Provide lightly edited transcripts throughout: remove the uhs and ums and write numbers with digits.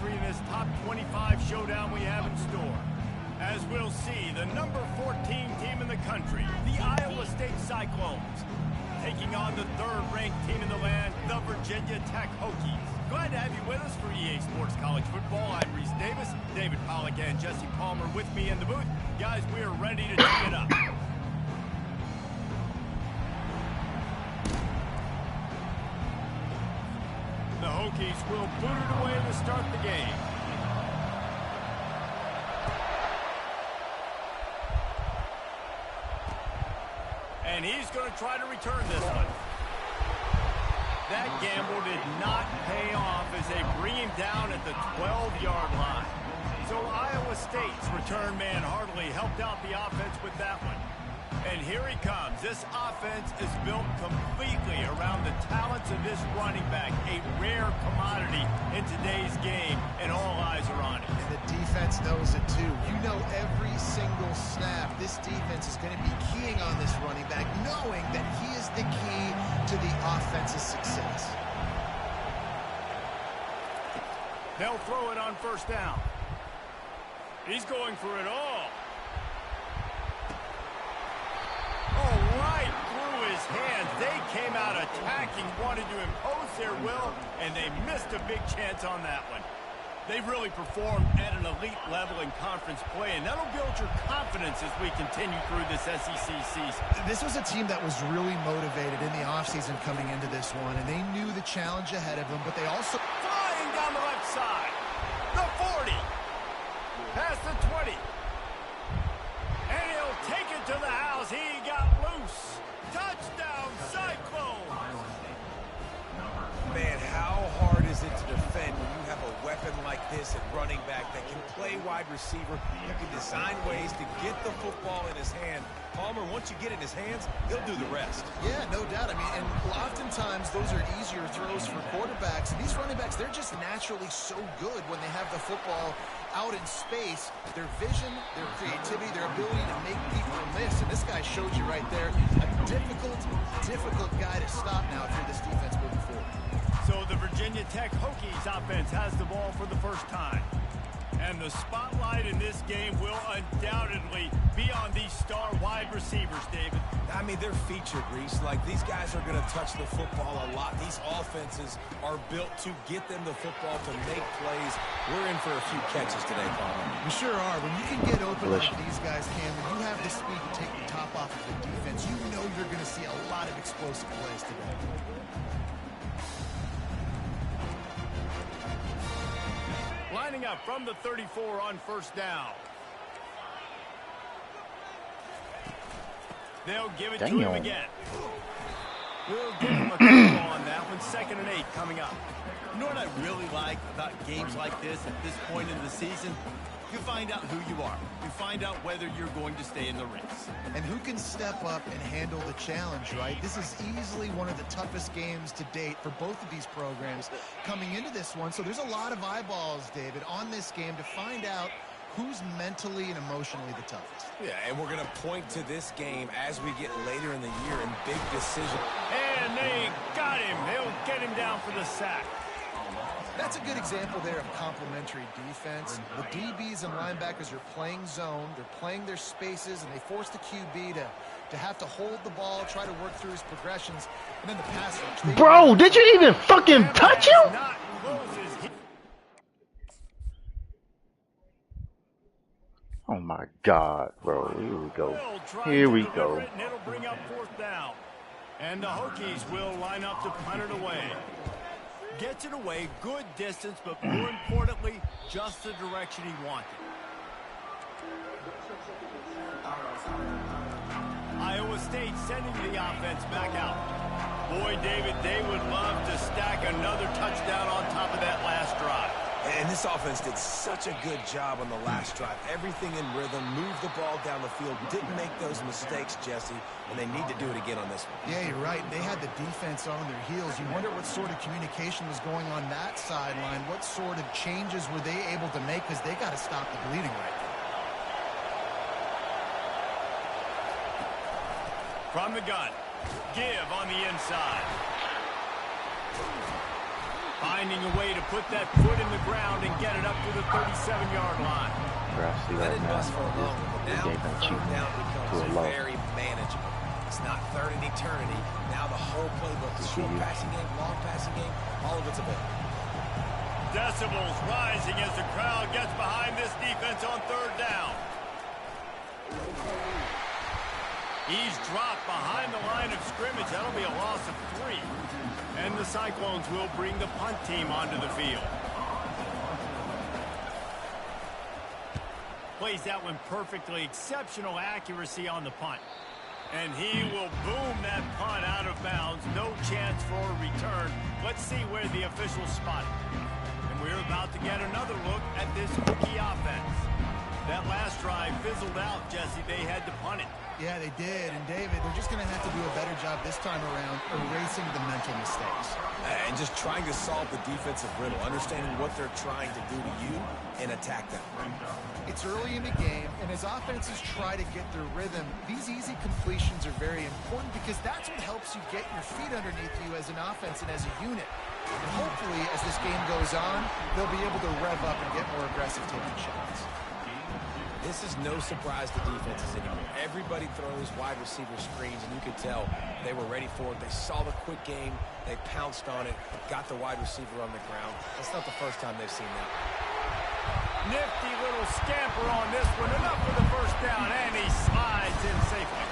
entry in this top 25 showdown we have in store. As we'll see, the number 14 team in the country, the Iowa State Cyclones, taking on the third-ranked team in the land, the Virginia Tech Hokies. Glad to have you with us for EA Sports College Football. I'm Reese Davis, David Pollack and Jesse Palmer with me in the booth. Guys, we are ready to tee it up. The Hokies will boot it away to start the game. And he's going to try to return this one. That gamble did not pay off as they bring him down at the 12-yard line. So Iowa State's return man hardly helped out the offense with that one. And here he comes. This offense is built completely around the talents of this running back, a rare commodity in today's game, and all eyes are on it. And the defense knows it too. You know every single snap this defense is going to be keying on this running back, knowing that he is the key to the offense's success. They'll throw it on first down. He's going for it all. Right through his hands. They came out attacking, wanted to impose their will, and they missed a big chance on that one. They've really performed at an elite level in conference play, and that'll build your confidence as we continue through this SEC season. This was a team that was really motivated in the offseason coming into this one, and they knew the challenge ahead of them, but they also... Flying down the left side. The 40. Past the 20. And he'll take it to the house. He got loose. Touchdown, Cyclone. Man, how hard is it to defend when you have a weapon like this at running back that can play wide receiver? You can design ways to get the football in his hand. Palmer, once you get it in his hands, he'll do the rest. Yeah, no doubt. I mean, and oftentimes those are easier throws for quarterbacks. And these running backs, they're just naturally so good when they have the football out in space. Their vision, their creativity, their ability to make people miss. And this guy showed you right there, a difficult guy to stop now if you're this defense moving forward. So the Virginia Tech Hokies offense has the ball for the first time. And the spotlight in this game will undoubtedly be on these star wide receivers, David. I mean, they're featured, Reese. Like, these guys are going to touch the football a lot. These offenses are built to get them the football, to make plays. We're in for a few catches today, Palmer. We sure are. When you can get open like these guys can, when you have the speed to take the top off of the defense, you know you're going to see a lot of explosive plays today. Lining up from the 34 on first down. They'll give it to him again. We'll give him a call on that one. 2nd and 8 coming up. You know what I really like about games like this at this point in the season? You find out who you are. You find out whether you're going to stay in the race. And who can step up and handle the challenge, right? This is easily one of the toughest games to date for both of these programs coming into this one. So there's a lot of eyeballs, David, on this game to find out who's mentally and emotionally the toughest. Yeah, and we're going to point to this game as we get later in the year in big decisions. And they got him. They'll get him down for the sack. That's a good example there of complementary defense. The DBs and linebackers are playing zone. They're playing their spaces, and they force the QB to have to hold the ball, try to work through his progressions, and then the pass rush. Bro, did you even fucking touch him? Oh my God, bro. Here we go. Here we go. And it'll bring up 4th down. And the Hokies will line up to punt it away. Gets it away, good distance, but more importantly, just the direction he wanted. Iowa State sending the offense back out. Boy, David, they would love to stack another touchdown on top of that last drive. And this offense did such a good job on the last drive. Everything in rhythm, moved the ball down the field, didn't make those mistakes, Jesse, and they need to do it again on this one. Yeah, you're right. They had the defense on their heels. You wonder what sort of communication was going on that sideline. What sort of changes were they able to make, because they got to stop the bleeding right there. From the gun, give on the inside. Finding a way to put that foot in the ground and get it 37-yard line. Grassy That right didn't now. bust for long, but This now game been cheap third down to becomes a low. very manageable. It's not third in eternity. Now the whole playbook, the short passing game, long passing game, all of it's available. Decibels rising as the crowd gets behind this defense on third down. He's dropped behind the line of scrimmage. That'll be a loss of 3. And the Cyclones will bring the punt team onto the field. Plays that one perfectly. Exceptional accuracy on the punt. And he will boom that punt out of bounds. No chance for a return. Let's see where the officials spot it. And we're about to get another look at this rookie offense. That last drive fizzled out, Jesse. They had to punt it. Yeah, they did. And, David, they're just going to have to do a better job this time around erasing the mental mistakes. And just trying to solve the defensive riddle, understanding what they're trying to do to you and attack them. It's early in the game, and as offenses try to get their rhythm, these easy completions are very important because that's what helps you get your feet underneath you as an offense and as a unit. And hopefully, as this game goes on, they'll be able to rev up and get more aggressive taking shots. This is no surprise to defenses anymore. Everybody throws wide receiver screens, and you could tell they were ready for it. They saw the quick game. They pounced on it, got the wide receiver on the ground. That's not the first time they've seen that. Nifty little scamper on this one. Enough for the first down, and he slides in safely.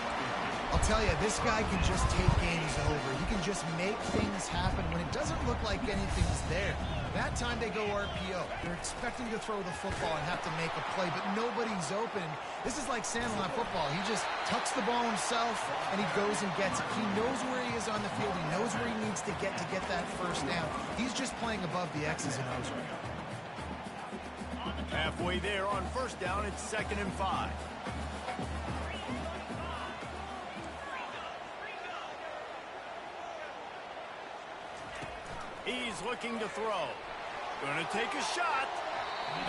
I'll tell you, this guy can just take games over. He can just make things happen when it doesn't look like anything's there. That time they go RPO. They're expecting to throw the football and have to make a play, but nobody's open. This is like Sandlot football. He just tucks the ball himself, and he goes and gets it. He knows where he is on the field. He knows where he needs to get that first down. He's just playing above the X's and O's right now. Halfway there on first down, it's 2nd and 5. He's looking to throw. Going to take a shot.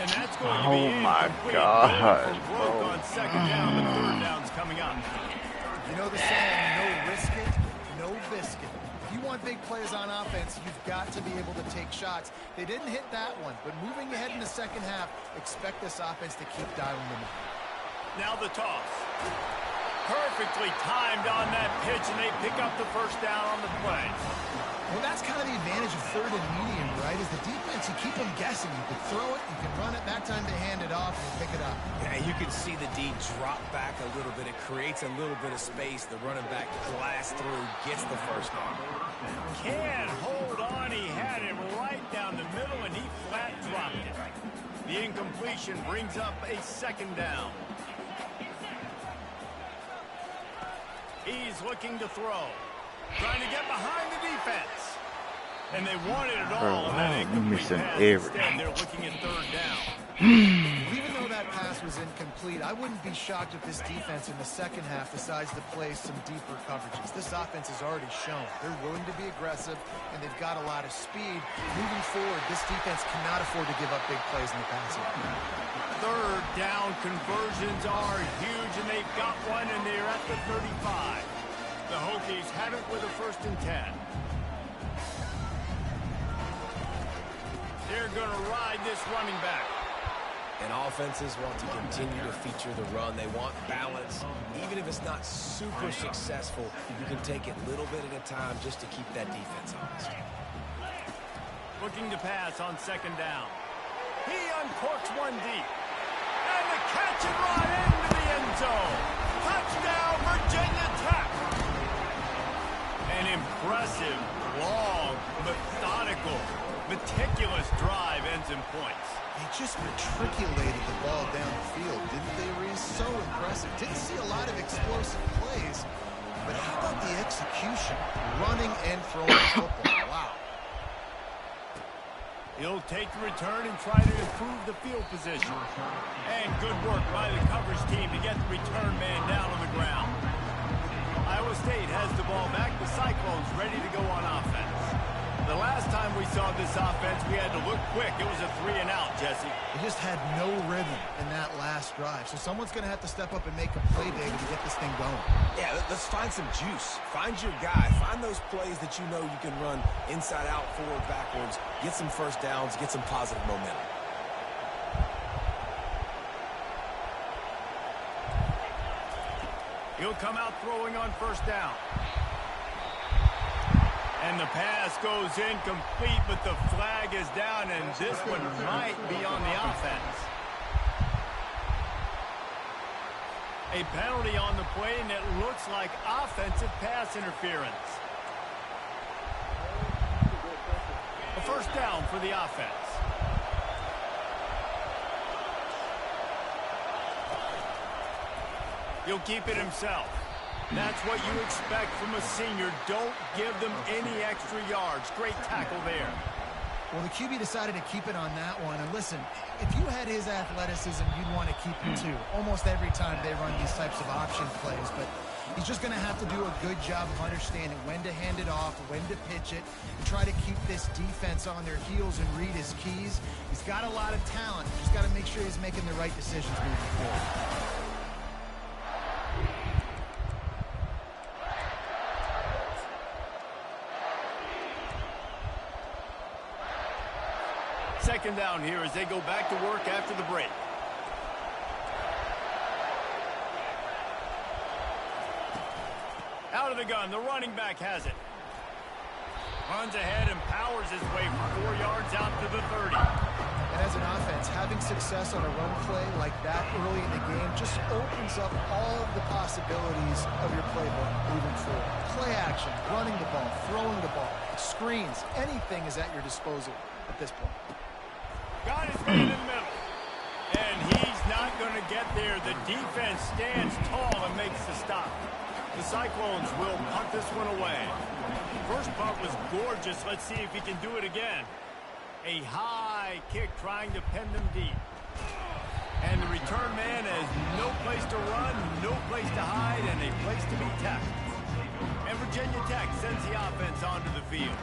And that's going to be Oh my incomplete. God, From broke on 2nd down, but 3rd down's coming up. You know the saying, no risk it, no biscuit. If you want big plays on offense, you've got to be able to take shots. They didn't hit that one, but moving ahead in the second half, expect this offense to keep dialing them up. Now the toss. Perfectly timed on that pitch, and they pick up the first down on the play. Well, that's kind of the advantage of 3rd and medium, right? Is the defense, you keep them guessing. You can throw it, you can run it. That time they hand it off and pick it up. Yeah, you can see the D drop back a little bit. It creates a little bit of space. The running back blasts through, gets the first down. Can't hold on. He had it right down the middle, and he flat dropped it. The incompletion brings up a 2nd down. He's looking to throw. Trying to get behind the defense. And they wanted it all. Bro, And that you incomplete missing pass. everything. Instead, they're looking at 3rd down. Even though that pass was incomplete, I wouldn't be shocked if this defense in the second half decides to play some deeper coverages. This offense has already shown they're willing to be aggressive, and they've got a lot of speed. Moving forward, this defense cannot afford to give up big plays in the passing game. 3rd down conversions are huge, and they've got one, and they're at the 35. The Hokies have it with a 1st and 10. They're going to ride this running back. And offenses want to continue to feature the run. They want balance. Even if it's not super successful, you can take it little bit at a time just to keep that defense honest. Looking to pass on 2nd down. He uncorks one deep. And the catch and run into the end zone. Touchdown, Virginia Tech. An impressive, long, methodical, meticulous drive ends in points. They just matriculated the ball down the field, didn't they, Reese? So impressive. Didn't see a lot of explosive plays, but how about the execution? Running and throwing the football. Wow. He'll take the return and try to improve the field position. And good work by the coverage team to get the return man down on the ground. Iowa State has the ball back. The Cyclones ready to go on offense. The last time we saw this offense, we had to look quick. It was a 3-and-out, Jesse. They just had no rhythm in that last drive. So someone's going to have to step up and make a play, David, to get this thing going. Yeah, let's find some juice. Find your guy. Find those plays that you know you can run inside out, forward, backwards. Get some first downs. Get some positive momentum. He'll come out throwing on first down. And the pass goes incomplete, but the flag is down, and this one might be on the offense. A penalty on the play, and it looks like offensive pass interference. A first down for the offense. He'll keep it himself. That's what you expect from a senior. Don't give them any extra yards. Great tackle there. Well, the QB decided to keep it on that one. And listen, if you had his athleticism, you'd want to keep him too. Almost every time they run these types of option plays. But he's just going to have to do a good job of understanding when to hand it off, when to pitch it, and try to keep this defense on their heels and read his keys. He's got a lot of talent. Just got to make sure he's making the right decisions moving forward. Second down here as they go back to work after the break. Out of the gun, the running back has it. Runs ahead and powers his way 4 yards out to the 30. And as an offense, having success on a run play like that early in the game just opens up all of the possibilities of your playbook moving forward. Play action, running the ball, throwing the ball, screens, anything is at your disposal at this point. Got his man in the middle. And he's not going to get there. The defense stands tall and makes the stop. The Cyclones will punt this one away. First punt was gorgeous. Let's see if he can do it again. A high kick trying to pin them deep. And the return man has no place to run, no place to hide, and a place to be tackled. And Virginia Tech sends the offense onto the field.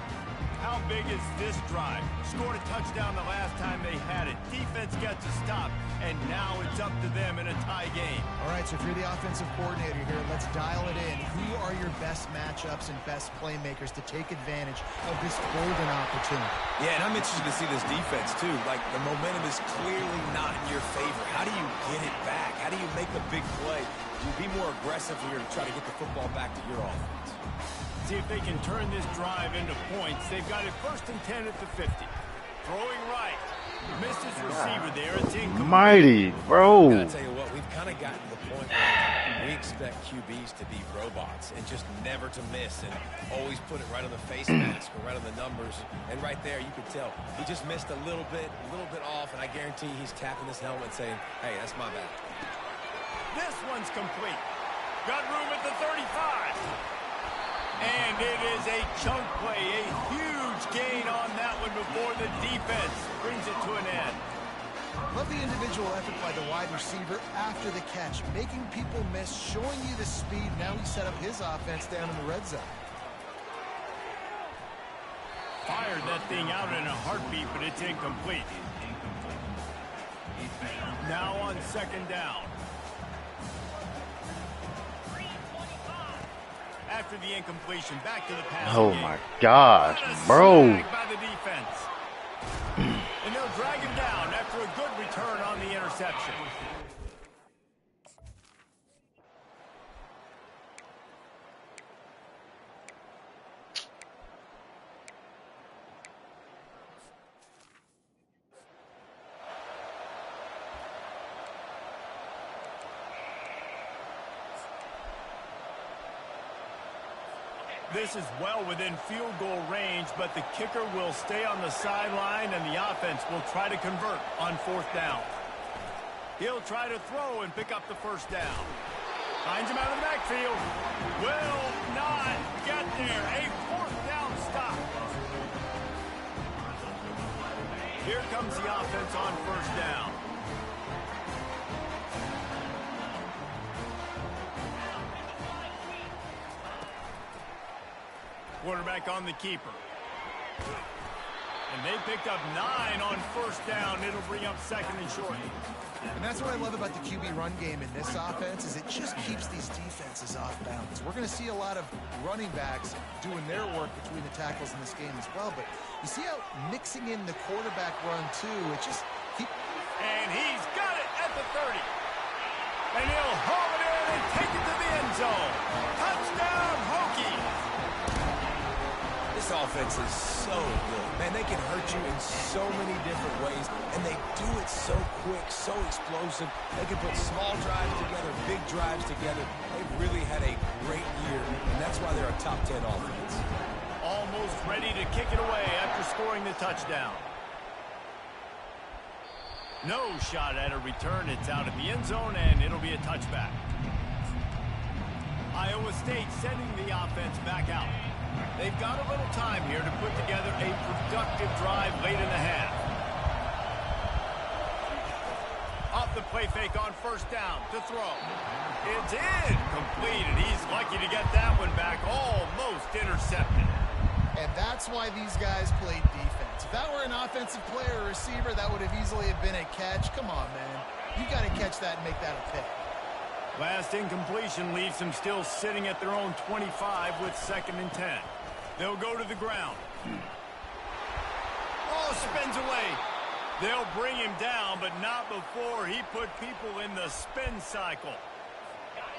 How big is this drive? Scored a touchdown the last time they had it. Defense gets a stop, and now it's up to them in a tie game. All right, so if you're the offensive coordinator here, let's dial it in. Who are your best matchups and best playmakers to take advantage of this golden opportunity? Yeah, and I'm interested to see this defense, too. Like, the momentum is clearly not in your favor. How do you get it back? How do you make a big play? You be more aggressive here to try to get the football back to your offense. See if they can turn this drive into points. They've got it 1st and 10 at the 50. Throwing right. Missed his receiver there. It's incomplete. Mighty, bro. I tell you what, we've kind of gotten to the point where we expect QBs to be robots and just never to miss and always put it right on the face mask or right on the numbers. And right there, you could tell he just missed a little bit off, and I guarantee he's tapping his helmet saying, hey, that's my bad. This one's complete. Got room at the 35. And it is a chunk play, a huge gain on that one before the defense brings it to an end. Love the individual effort by the wide receiver after the catch, making people miss, showing you the speed. Now he set up his offense down in the red zone. Fired that thing out in a heartbeat, but it's incomplete. Now on second down. After the incompletion, back to the pass. Oh game. my gosh, bro. By the defense. And they'll drag him down after a good return on the interception. This is well within field goal range, but the kicker will stay on the sideline, and the offense will try to convert on 4th down. He'll try to throw and pick up the first down. Finds him out of the backfield. Will not get there. A 4th down stop. Here comes the offense on first down. Quarterback on the keeper. And they picked up 9 on first down. It'll bring up 2nd and short. And that's what I love about the QB run game in this offense is it just keeps these defenses off balance. We're going to see a lot of running backs doing their work between the tackles in this game as well. But you see how mixing in the quarterback run too, it just keeps... And he's got it at the 30. And he'll haul it in and take it to the end zone. offense is so good. Man, they can hurt you in so many different ways, and they do it so quick, so explosive. They can put small drives together, big drives together. They've really had a great year, and that's why they're a top 10 offense. Almost ready to kick it away after scoring the touchdown. No shot at a return. It's out of the end zone, and it'll be a touchback. Iowa State sending the offense back out. They've got a little time here to put together a productive drive late in the half. Off the play fake on first down to throw. It's in. Completed. He's lucky to get that one back. Almost intercepted. And that's why these guys played defense. If that were an offensive player or receiver, that would have easily been a catch. Come on, man. You got to catch that and make that a pick. Last incompletion leaves them still sitting at their own 25 with 2nd and 10. They'll go to the ground. Oh, spins away. They'll bring him down, but not before he put people in the spin cycle.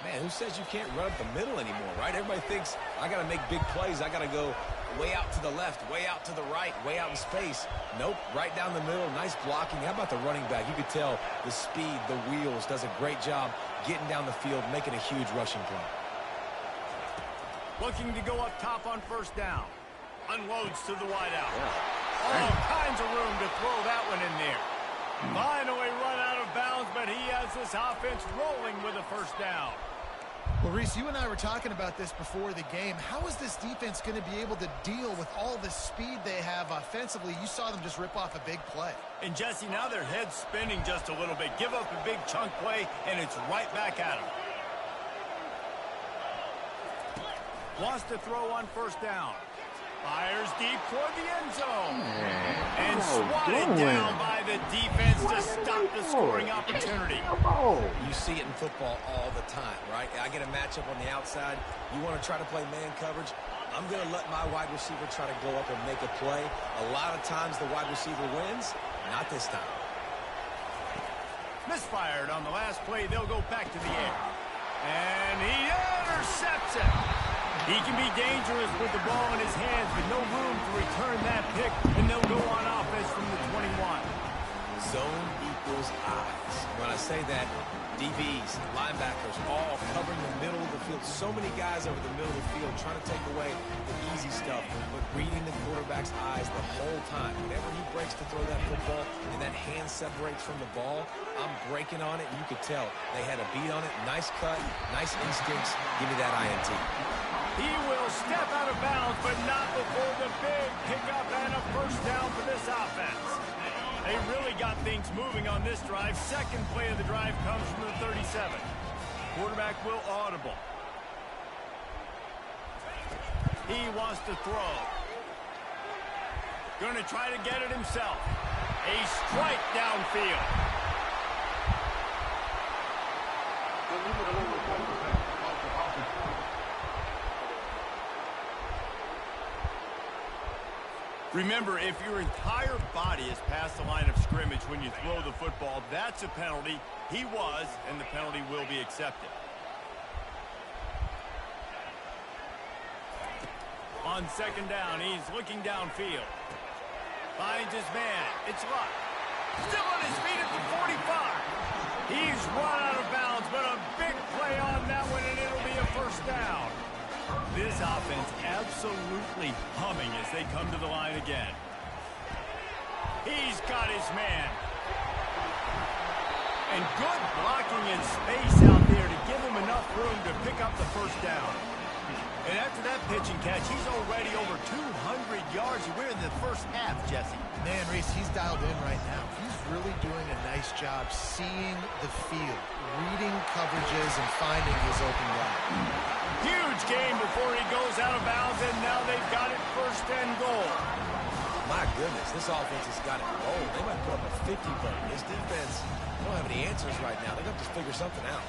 Man, who says you can't run up the middle anymore, right? Everybody thinks, I got to make big plays. I got to go way out to the left, way out to the right, way out in space. Nope, right down the middle. Nice blocking. How about the running back? You could tell the speed, the wheels, does a great job getting down the field, making a huge rushing play. Looking to go up top on first down. Unloads to the wideout. Yeah. All kinds of room to throw that one in there. Finally run out of bounds, but he has this offense rolling with a first down. Well, Reese, you and I were talking about this before the game. How is this defense going to be able to deal with all the speed they have offensively? You saw them just rip off a big play. And, Jesse, now their head's spinning just a little bit. Give up a big chunk play, and it's right back at them. Wants to throw on first down. Fires deep toward the end zone. And swatted down by the defense to stop the scoring opportunity. You see it in football all the time, right? I get a matchup on the outside. You want to try to play man coverage. I'm going to let my wide receiver try to go up and make a play. A lot of times the wide receiver wins. Not this time. Misfired on the last play. They'll go back to the air. And he intercepts it. He can be dangerous with the ball in his hands, but no room to return that pick, and they'll go on offense from the 21. Zone equals eyes. When I say that, DBs, linebackers, all covering the middle of the field. So many guys over the middle of the field trying to take away the easy stuff, but reading the quarterback's eyes the whole time. Whenever he breaks to throw that football and that hand separates from the ball, I'm breaking on it, and you could tell they had a beat on it. Nice cut, nice instincts. Give me that INT. He will step out of bounds, but not before the big pickup and a first down for this offense. They really got things moving on this drive. Second play of the drive comes from the 37. Quarterback will audible. He wants to throw. Going to try to get it himself. A strike downfield. Remember, if your entire body is past the line of scrimmage when you throw the football, that's a penalty. He was, and the penalty will be accepted. On second down, he's looking downfield. Finds his man. It's Luck. Still on his feet at the 45. He's run out of bounds, but a big play on that one, and it'll be a first down. This offense absolutely humming as they come to the line again. He's got his man. And good blocking in space out there to give him enough room to pick up the first down. And after that pitch and catch, he's already over 200 yards. We're in the first half, Jesse. Man, Reese, he's dialed in right now. He's really doing a nice job seeing the field, reading coverages, and finding his open guy. Huge game before he goes out of bounds, and now they've got it first and goal. My goodness, this offense has got it rolled. They might put up a 50 burn. This defense, they don't have any answers right now. They've got to figure something out.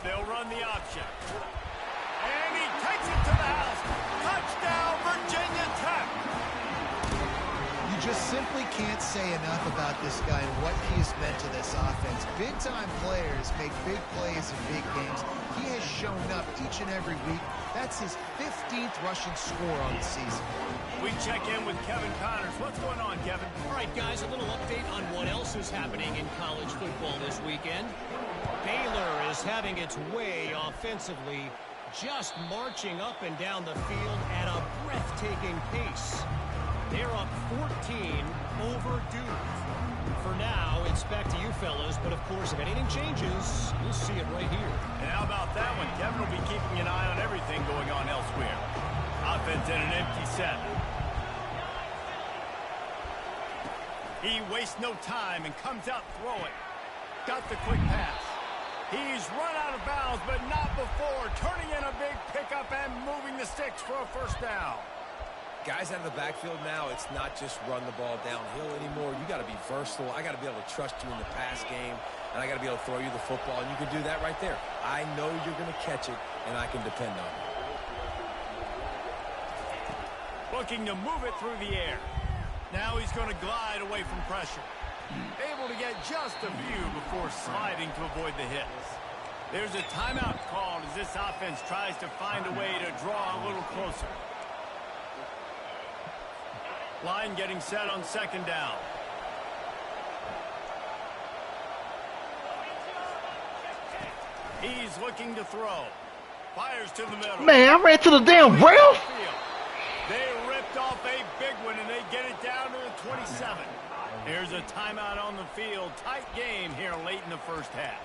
They'll run the option. And he takes it to the house. Touchdown, Virginia Tech. You just simply can't say enough about this guy and what he has meant to this offense. Big-time players make big plays in big games. He has shown up each and every week. That's his 15th rushing score on the season. We check in with Kevin Connors. What's going on, Kevin? All right, guys, a little update on what else is happening in college football this weekend. Baylor is having its way offensively, just marching up and down the field at a breathtaking pace. They're up 14 over Duke. For now, it's back to you fellas, but of course, if anything changes, you'll see it right here. And how about that one? Kevin will be keeping an eye on everything going on elsewhere. Offense in an empty set. He wastes no time and comes out throwing. Got the quick pass. He's run out of bounds, but not before. Turning in a big pickup and moving the sticks for a first down. Guys out of the backfield now, it's not just run the ball downhill anymore. You got to be versatile. I got to be able to trust you in the pass game, and I got to be able to throw you the football, and you can do that right there. I know you're going to catch it, and I can depend on it. Looking to move it through the air. Now he's going to glide away from pressure. Able to get just a view before sliding to avoid the hits. There's a timeout called as this offense tries to find a way to draw a little closer. Line getting set on second down. He's looking to throw. Fires to the middle. Man, I ran to the damn rail. They ripped off a big one, and they get it down to the 27. Here's a timeout on the field. Tight game here late in the first half.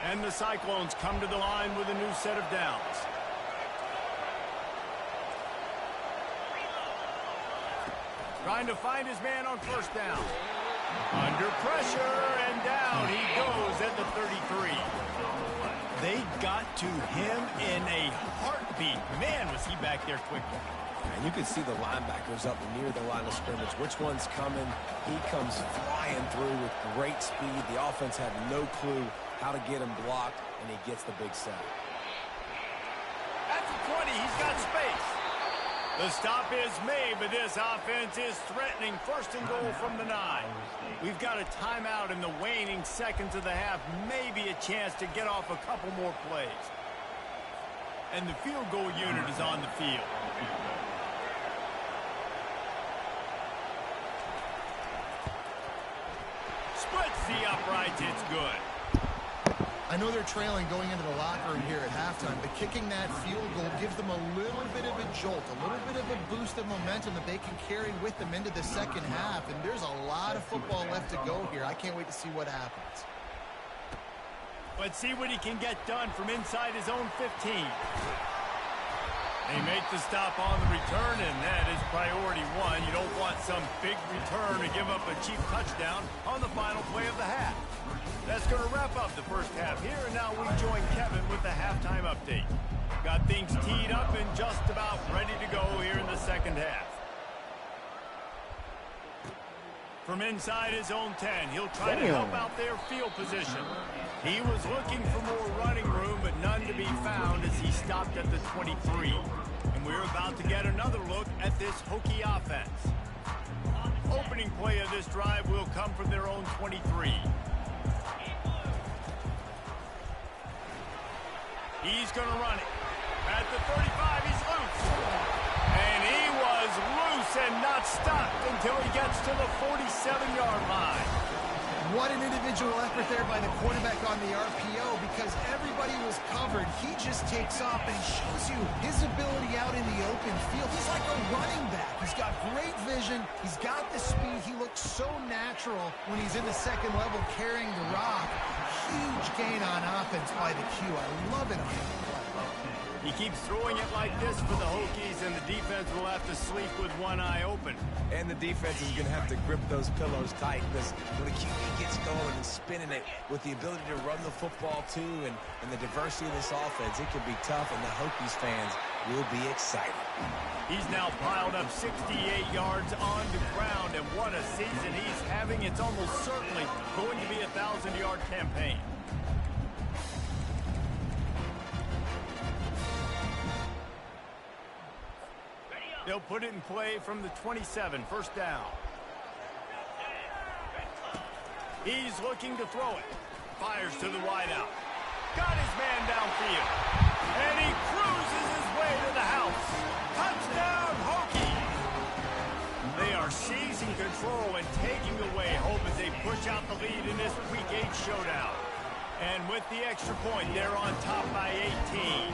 And the Cyclones come to the line with a new set of downs. Trying to find his man on first down. Under pressure, and down he goes at the 33. They got to him in a heartbeat. Man, was he back there quickly. And you can see the linebackers up near the line of scrimmage. Which one's coming? He comes flying through with great speed. The offense had no clue how to get him blocked, and he gets the big sack. At the 20, he's got space. The stop is made, but this offense is threatening. First and goal from the 9. We've got a timeout in the waning seconds of the half. Maybe a chance to get off a couple more plays. And the field goal unit is on the field. Splits the uprights. It's good. I know they're trailing going into the locker room here at halftime, but kicking that field goal gives them a little bit of a jolt, a little bit of a boost of momentum that they can carry with them into the second half. And there's a lot of football left to go here. I can't wait to see what happens. Let's see what he can get done from inside his own 15. They make the stop on the return, and that is priority one. You don't want some big return to give up a cheap touchdown on the final play of the half. That's going to wrap up the first half here, and now we join Kevin with the halftime update. Got things teed up and just about ready to go here in the second half. From inside his own 10, he'll try to help out their field position. He was looking for more running room, but none to be found as he stopped at the 23. And we're about to get another look at this Hokie offense. Opening play of this drive will come from their own 23. He's going to run it. At the 35, he's loose. And he was loose and not stopped until he gets to the 47-yard line. What an individual effort there by the quarterback on the RPO, because everybody was covered. He just takes off and shows you his ability out in the open field. He's like a running back. He's got great vision. He's got the speed. He looks so natural when he's in the second level carrying the rock. Huge gain on offense by the Q. I love it on him. He keeps throwing it like this for the Hokies, and the defense will have to sleep with one eye open. And the defense is going to have to grip those pillows tight, because when the QB gets going and spinning it with the ability to run the football too, and the diversity of this offense, it can be tough, and the Hokies fans will be excited. He's now piled up 68 yards on the ground, and what a season he's having. It's almost certainly going to be a 1,000-yard campaign. They'll put it in play from the 27, first down. He's looking to throw it. Fires to the wideout. Got his man downfield. And he cruises his way to the house. Touchdown, Hokies! They are seizing control and taking away hope as they push out the lead in this Week 8 showdown. And with the extra point, they're on top by 18.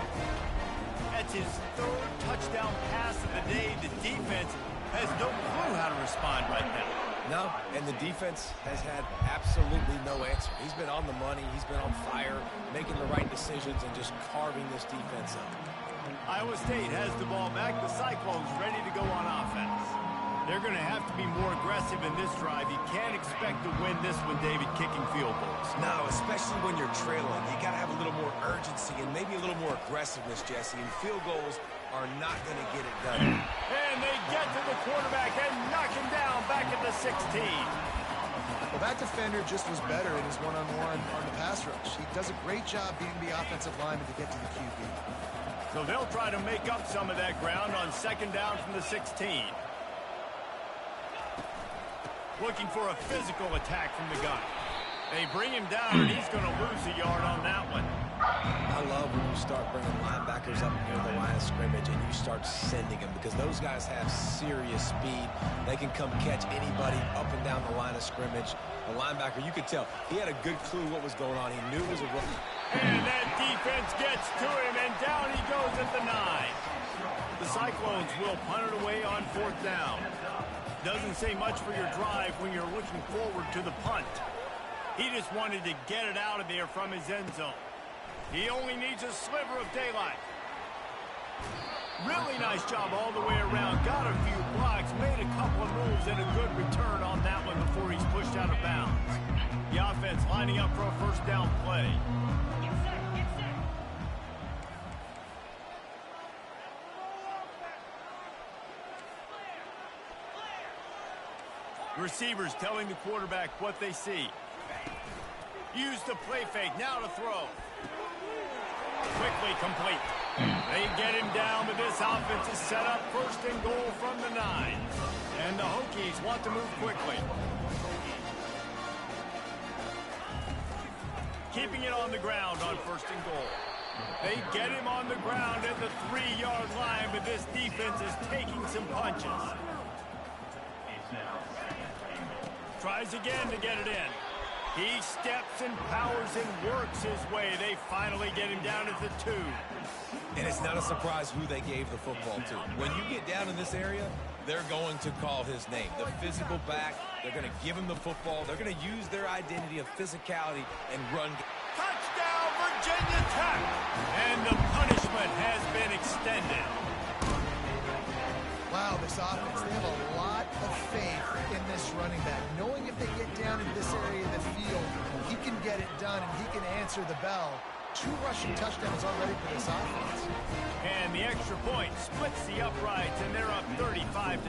That's his third touchdown pass of the day. The defense has no clue how to respond right now. No, and the defense has had absolutely no answer. He's been on the money. He's been on fire, making the right decisions and just carving this defense up. Iowa State has the ball back. The Cyclones ready to go on offense. They're going to have to be more aggressive in this drive. You can't expect to win this one, David, kicking field goals. No, especially when you're trailing. You got to have a little more urgency and maybe a little more aggressiveness, Jesse. And field goals are not going to get it done. And they get to the quarterback and knock him down back at the 16. Well, that defender just was better in his one-on-one on the pass rush. He does a great job being the offensive lineman to get to the QB. So they'll try to make up some of that ground on second down from the 16. Looking for a physical attack from the gun. They bring him down, and he's going to lose a yard on that one. I love when you start bringing linebackers up near the line of scrimmage and you start sending them because those guys have serious speed. They can come catch anybody up and down the line of scrimmage. The linebacker, you could tell, he had a good clue what was going on. He knew it was a run. And that defense gets to him, and down he goes at the 9. The Cyclones will punt it away on fourth down. Doesn't say much for your drive when you're looking forward to the punt. He just wanted to get it out of there from his end zone. He only needs a sliver of daylight. Really nice job all the way around. Got a few blocks, made a couple of moves, and a good return on that one before he's pushed out of bounds. The offense lining up for a first down play. Receivers telling the quarterback what they see. Use the play fake, now to throw. Quickly complete. They get him down, but this offense is set up first and goal from the 9. And the Hokies want to move quickly. Keeping it on the ground on first and goal. They get him on the ground at the 3-yard line, but this defense is taking some punches. Tries again to get it in. He steps and powers and works his way. They finally get him down at the 2. And it's not a surprise who they gave the football to. When you get down in this area, they're going to call his name. The physical back, they're going to give him the football. They're going to use their identity of physicality and run. Touchdown, Virginia Tech! And the punishment has been extended. Wow, this offense, they have a lot of faith in this running back. Knowing if they get down into this area of the field, he can get it done and he can answer the bell. 2 rushing touchdowns already for this offense. And the extra point splits the uprights, and they're up 35-10.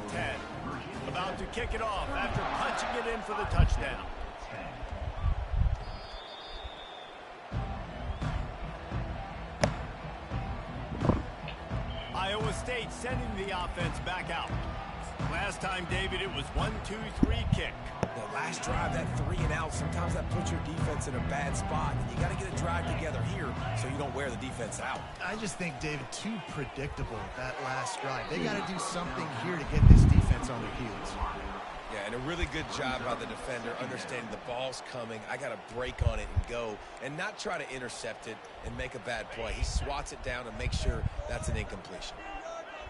About to kick it off after punching it in for the touchdown. Iowa State sending the offense back out. Last time, David, it was 1-2-3 kick. The last drive, that 3 and out, sometimes that puts your defense in a bad spot. And you got to get a drive together here so you don't wear the defense out. I just think, David, too predictable, that last drive. They got to do something here to get this defense on their heels. Yeah, and a really good job by the defender, understanding the ball's coming. I got to break on it and go, and not try to intercept it and make a bad play. He swats it down and makes sure that's an incompletion.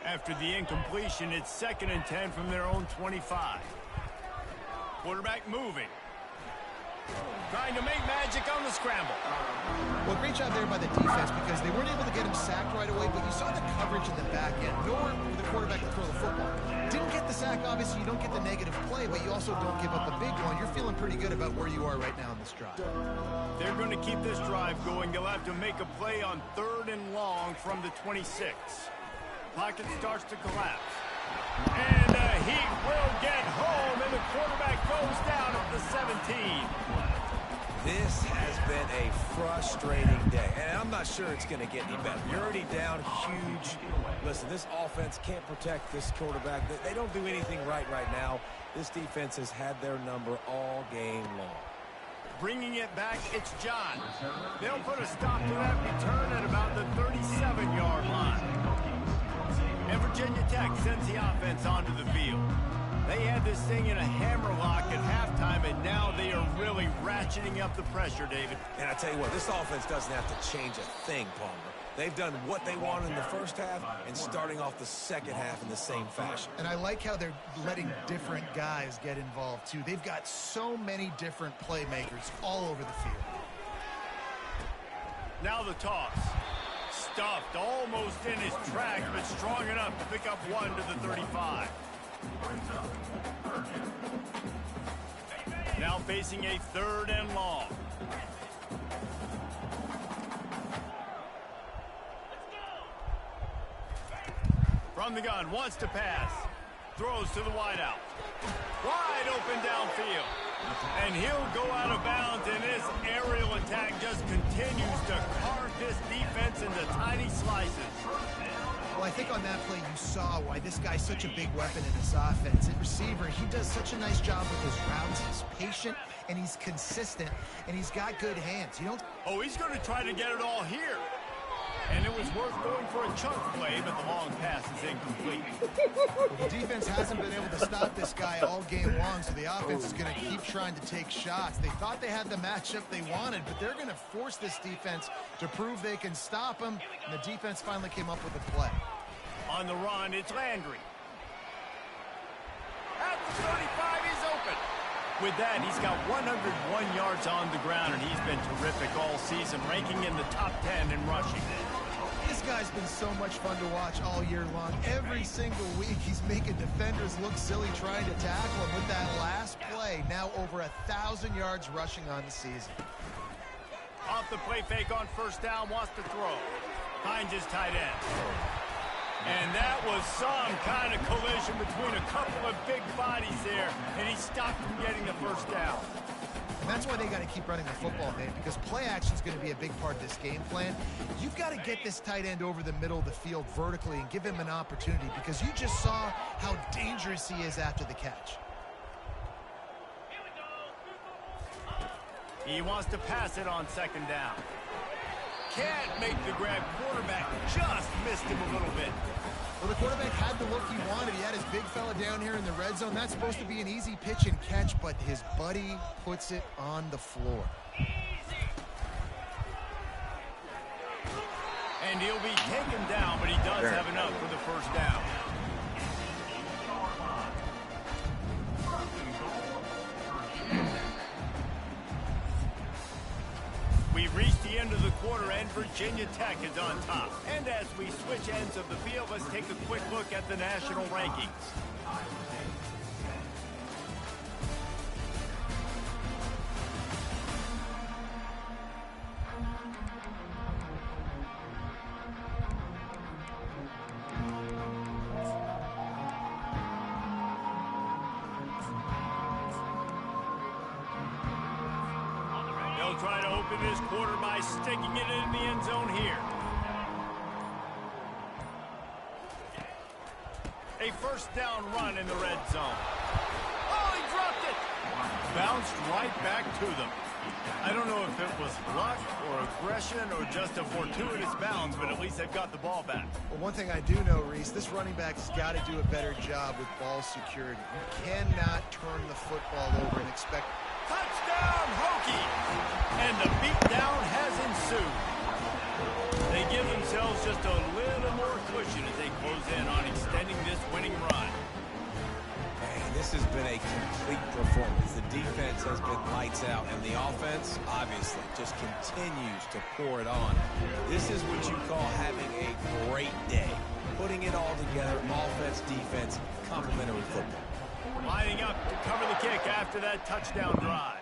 After the incompletion, it's 2nd and 10 from their own 25. Quarterback moving. Trying to make magic on the scramble. Well, great job there by the defense because they weren't able to get him sacked right away, but you saw the coverage in the back end. Nowhere for the quarterback to throw the football. Didn't get the sack, obviously you don't get the negative play, but you also don't give up a big one. You're feeling pretty good about where you are right now in this drive. They're going to keep this drive going. They'll have to make a play on 3rd and long from the 26. Pocket starts to collapse. And he will get home, and the quarterback goes down at the 17. This has been a frustrating day, and I'm not sure it's going to get any better. You're already down huge. Listen, this offense can't protect this quarterback. They don't do anything right now. This defense has had their number all game long. Bringing it back, it's John. They'll put a stop to that return at about the 37-yard line. And Virginia Tech sends the offense onto the field. They had this thing in a hammerlock at halftime, and now they are really ratcheting up the pressure, David. And I tell you what, this offense doesn't have to change a thing, Palmer. They've done what they wanted in the first half and starting off the second half in the same fashion. And I like how they're letting different guys get involved, too. They've got so many different playmakers all over the field. Now the toss. Stuffed almost in his tracks, but strong enough to pick up one to the 35. Now facing a 3rd and long. From the gun, wants to pass. Throws to the wideout. Wide open downfield. And he'll go out of bounds, and this aerial attack just continues to carve this defense into tiny slices. Well, I think on that play you saw why this guy's such a big weapon in this offense. At receiver, he does such a nice job with his routes. He's patient, and he's consistent, and he's got good hands. You don't... Oh, he's going to try to get it all here. And it was worth going for a chunk play, but the long pass is incomplete. The defense hasn't been able to stop this guy all game long, so the offense is going to keep trying to take shots. They thought they had the matchup they wanted, but they're going to force this defense to prove they can stop him, and the defense finally came up with a play. On the run, it's Landry. At the 35, he's open. With that, he's got 101 yards on the ground, and he's been terrific all season, ranking in the top 10 in rushing. This guy's been so much fun to watch all year long. Every single week, he's making defenders look silly trying to tackle him. With that last play, now over 1,000 yards rushing on the season. Off the play fake on 1st down, wants to throw. Finds his tight end. And that was some kind of collision between a couple of big bodies there, and he stopped from getting the 1st down. And that's why they got to keep running the football, man, because play action is going to be a big part of this game plan. You've got to get this tight end over the middle of the field vertically and give him an opportunity, because you just saw how dangerous he is after the catch. He wants to pass it on 2nd down. Can't make the grab. Quarterback just missed him a little bit. Well, the quarterback had the look he wanted. He had his big fella down here in the red zone. That's supposed to be an easy pitch and catch, but his buddy puts it on the floor. And he'll be taken down, but he does have enough for the 1st down. We've reached the end of the quarter, and Virginia Tech is on top. And as we switch ends of the field, let's take a quick look at the national rankings. They'll try to open this quarter by sticking it in the end zone here. A 1st down run in the red zone. Oh, he dropped it! Bounced right back to them. I don't know if it was luck or aggression or just a fortuitous bounce, but at least they've got the ball back. Well, one thing I do know, Reese, this running back has got to do a better job with ball security. You cannot turn the football over and expect... Touchdown, Hokie! And the beatdown has ensued. They give themselves just a little more cushion as they close in on extending this winning run. Man, this has been a complete performance. The defense has been lights out, and the offense, obviously, just continues to pour it on. This is what you call having a great day. Putting it all together, offense, defense, complementary football. Lining up to cover the kick after that touchdown drive.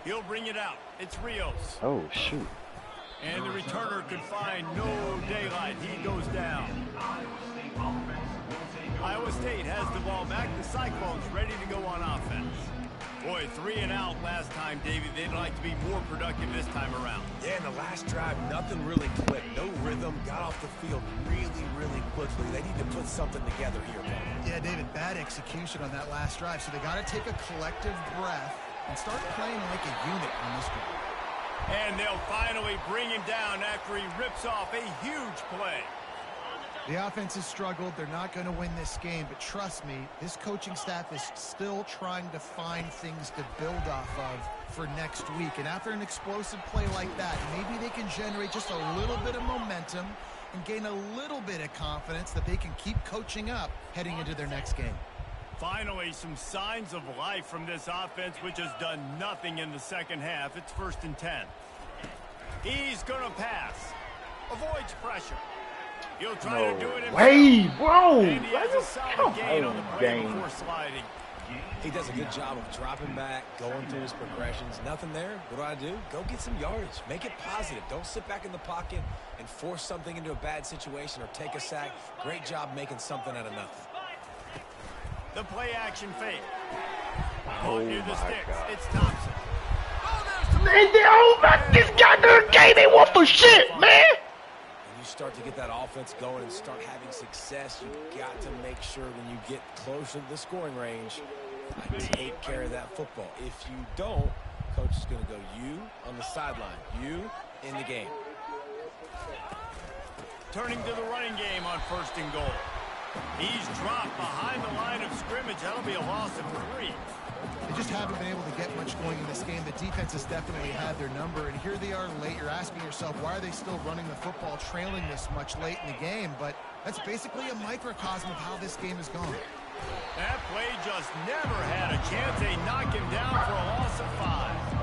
He'll bring it out. It's Rios. Oh, shoot. And the returner could find no daylight. He goes down. Iowa State has the ball back. The Cyclones ready to go on offense. Boy, 3 and out last time, Davey. They'd like to be more productive this time around. Yeah, in the last drive, nothing really clicked. No rhythm, got off the field really quickly. They need to put something together here, man. Yeah, David, bad execution on that last drive. So they got to take a collective breath and start playing like a unit on this one. And they'll finally bring him down after he rips off a huge play. The offense has struggled. They're not going to win this game, but trust me, this coaching staff is still trying to find things to build off of for next week. And after an explosive play like that, maybe they can generate just a little bit of momentum and gain a little bit of confidence that they can keep coaching up heading into their next game. Finally, some signs of life from this offense, which has done nothing in the second half. It's 1st and 10. He's going to pass. Avoids pressure. He'll try to do it himself. Way, bro! And he has a solid gain on the play before sliding. He does a good job of dropping back, going through his progressions. Nothing there. What do? Go get some yardage. Make it positive. Don't sit back in the pocket and force something into a bad situation or take a sack. Great job making something out of nothing. The play action fake. Oh Near the my sticks. God. It's Thompson. This goddamn game ain't worth for shit, man! When you start to get that offense going and start having success, you've got to make sure when you get closer to the scoring range, take care of that football. If you don't, coach is going to go you on the sideline, you in the game. Turning to the running game on 1st and goal. He's dropped behind the line of scrimmage. That'll be a loss of 3. They just haven't been able to get much going in this game. The defense has definitely had their number, and here they are late. You're asking yourself, why are they still running the football, trailing this much late in the game? But that's basically a microcosm of how this game has gone. That play just never had a chance. They knock him down for a loss of 5.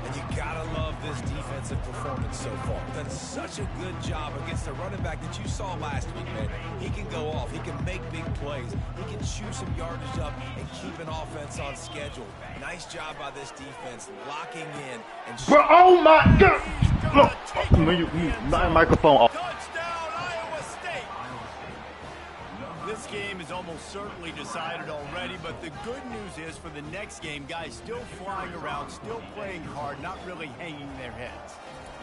And you gotta love this defensive performance so far. Done such a good job against the running back that you saw last week, man. He can go off. He can make big plays. He can chew some yardage up and keep an offense on schedule. Nice job by this defense, locking in. And Bro, oh my God! Look, my microphone off. Touchdown, Iowa State! This game is almost certainly decided already, but the good news is for the next game, guys still flying around, still playing hard, not really hanging their heads.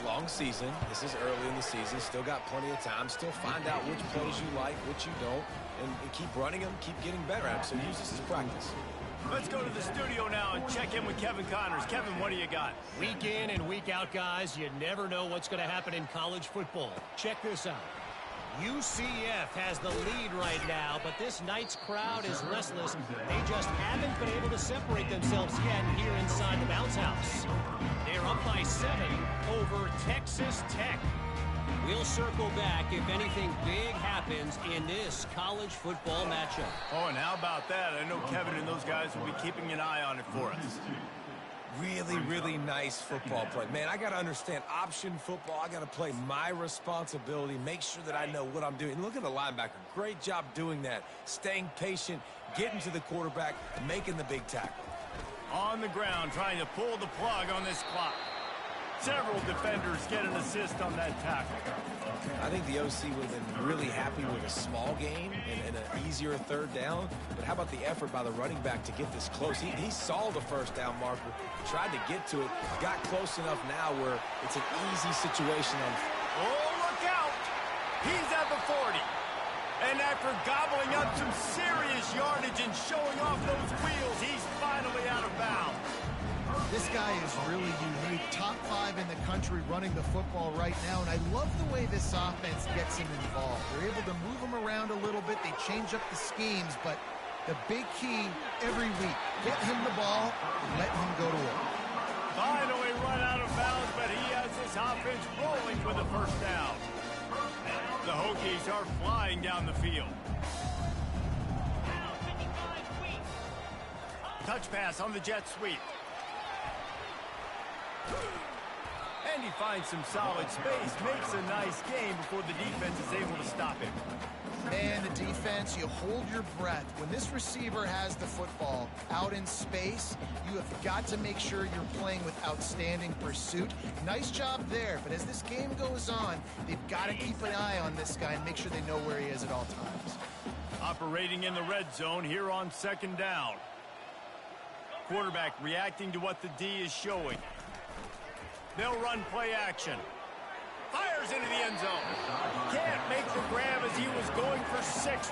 long season. This is early in the season. Still got plenty of time. Still find out which plays you like, which you don't, and keep running them, keep getting better at them. So use this as practice. Let's go to the studio now and check in with Kevin Connors. Kevin, what do you got? Week in and week out, guys, you never know what's going to happen in college football. Check this out. UCF has the lead right now, but this night's crowd is restless. They just haven't been able to separate themselves yet here inside the bounce house. They're up by 7 over Texas Tech. We'll circle back if anything big happens in this college football matchup. Oh, and how about that? I know Kevin and those guys will be keeping an eye on it for us. Really, really nice football play. Man, I got to understand option football. I got to play my responsibility, make sure that I know what I'm doing. And look at the linebacker. Great job doing that. Staying patient, getting to the quarterback, making the big tackle. On the ground, trying to pull the plug on this clock. Several defenders get an assist on that tackle. I think the OC would have been really happy with a small game and an easier third down. But how about the effort by the running back to get this close? He saw the first down marker, tried to get to it, got close enough now where it's an easy situation. Oh, look out! He's at the 40. And after gobbling up some serious yardage and showing off those wheels, he's finally out of bounds. This guy is really unique. Top 5 in the country running the football right now, and I love the way this offense gets him involved. They're able to move him around a little bit. They change up the schemes, but the big key every week, get him the ball and let him go to work. Finally run out of bounds, but he has this offense rolling with a first down. The Hokies are flying down the field. Touch pass on the jet sweep. And he finds some solid space, makes a nice game before the defense is able to stop him. And the defense, you hold your breath. When this receiver has the football out in space, you have got to make sure you're playing with outstanding pursuit. Nice job there, but as this game goes on, they've got to keep an eye on this guy and make sure they know where he is at all times. Operating in the red zone here on second down. Quarterback reacting to what the D is showing. They'll run play action. Fires into the end zone. Can't make the grab as he was going for 6.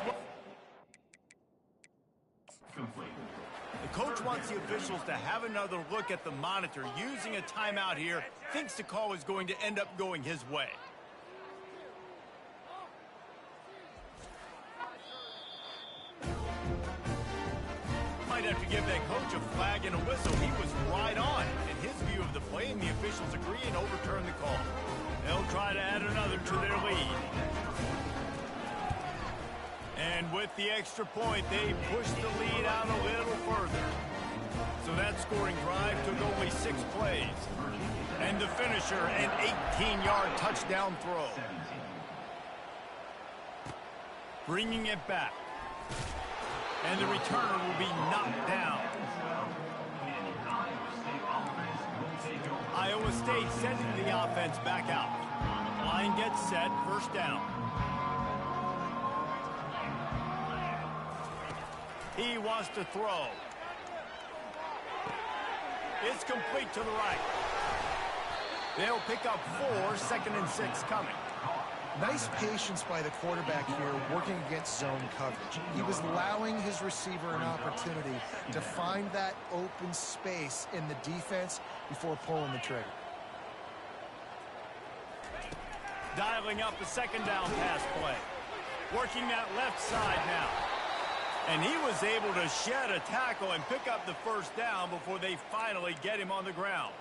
The coach wants the officials to have another look at the monitor. Using a timeout here, thinks the call is going to end up going his way. Might have to give that coach a flag and a whistle. He was right on in his view of the play, and the officials agree and overturn the call. They'll try to add another to their lead. And with the extra point, they push the lead out a little further. So that scoring drive took only 6 plays. And the finisher, an 18-yard touchdown throw. Bringing it back. And the returner will be knocked down. Iowa State sending the offense back out. Line gets set, first down. He wants to throw. It's complete to the right. They'll pick up 4, 2nd and 6 coming. Nice patience by the quarterback here, working against zone coverage. He was allowing his receiver an opportunity to find that open space in the defense before pulling the trigger. Dialing up the 2nd down pass play. Working that left side now. And he was able to shed a tackle and pick up the first down before they finally get him on the ground.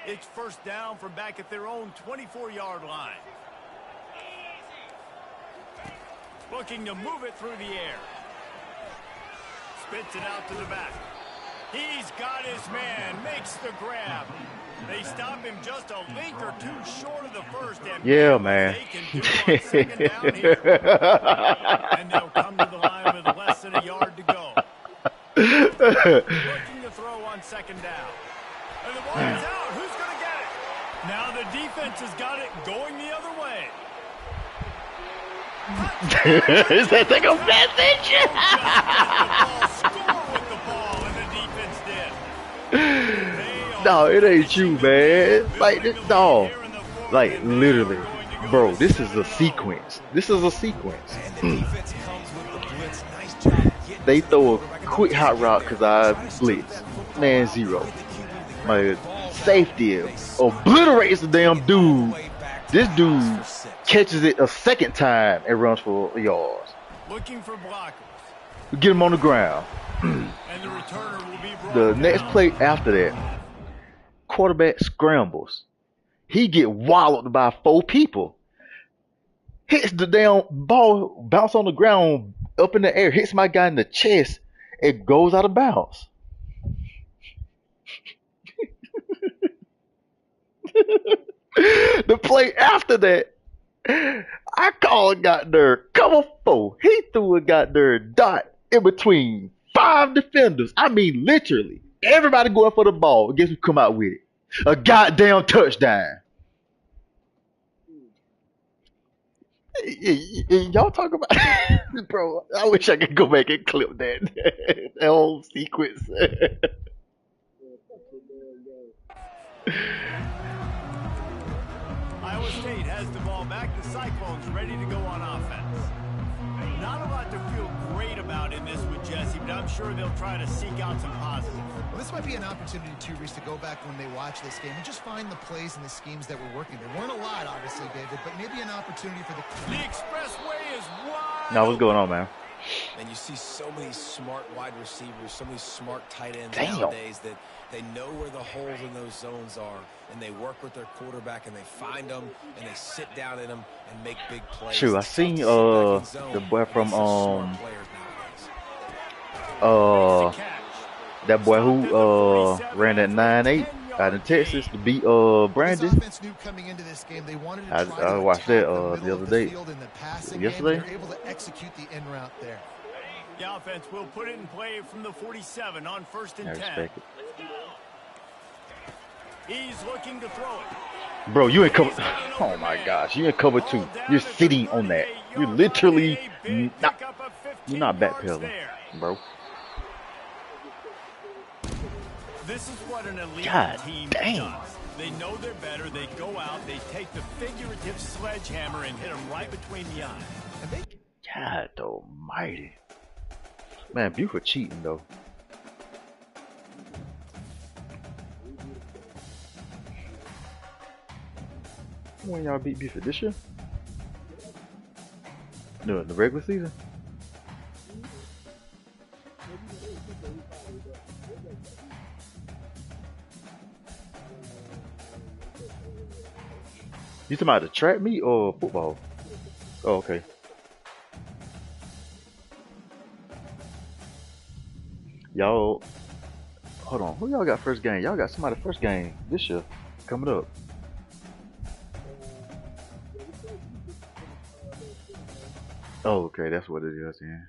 It's first down from back at their own 24-yard line. Looking to move it through the air. Spits it out to the back. He's got his man, makes the grab. They stop him just a link or 2 short of the first. And yeah, man. They can do on 2nd down here. And they'll come to the line with less than a yard to go. Looking to throw on 2nd down. And the ball is out. Who's going to get it? Now the defense has got it going the other way. Is that like a message? Score with the ball, and the defense did. No, it ain't you, man. Like this, no. Like literally, bro. This is a sequence. This is a sequence. They throw a quick hot route because I blitz. Man, 0. My safety obliterates the damn dude. This dude catches it a 2nd time and runs for yards. Looking for blockers. We get him on the ground. And the returner will be brought The next down. play after that, quarterback scrambles. He get walloped by 4 people. Hits the damn ball, bounce on the ground, up in the air, hits my guy in the chest, it goes out of bounds. The play after that, I call a goddamn cover 4. He threw a goddamn dot in between 5 defenders. I mean, literally. Everybody going for the ball. Guess who come out with it? A goddamn touchdown. Y'all talk about bro, I wish I could go back and clip that that whole sequence. Iowa State has the ball back. The Cyclones ready to go on offense. Not a lot to feel great about in this with Jesse, but I'm sure they'll try to seek out some positives. Well, this might be an opportunity, too, Reese, to go back when they watch this game and just find the plays and the schemes that were working. There weren't a lot, obviously, David, but maybe an opportunity for the... The expressway is wide. Now what's going on, man? And you see so many smart wide receivers, so many smart tight ends Damn. nowadays that they know where the holes in those zones are, and they work with their quarterback, and they find them, and they sit down in them and make big plays. Shoot, I It's tough seen to sit back in zone the boy from against such smart players nowadays. that boy who ran that 9.8 out in Texas to beat Brandon. Offense knew coming into this game they wanted to try I to watched attack that the the middle other of the day. field in the passing Yesterday? game. They're able to execute the in route there. The offense will put it in play from the 47 on 1st and I 10. respect it. He's looking to throw it. Bro, you in cover. Oh my gosh, you in cover 2. You're sitting on that. You're literally not. You're not backpedaling, bro. This is what an elite God team dang. does. They know they're better. They go out. They take the figurative sledgehammer and hit them right between the eyes. God almighty. Man, Buford cheating though. When y'all beat Buford this year? No, the regular season? You talking about the track meet or football? Oh, okay. Y'all, hold on. Who y'all got first game? Y'all got somebody first game this year coming up. Oh, okay. That's what it is, yeah.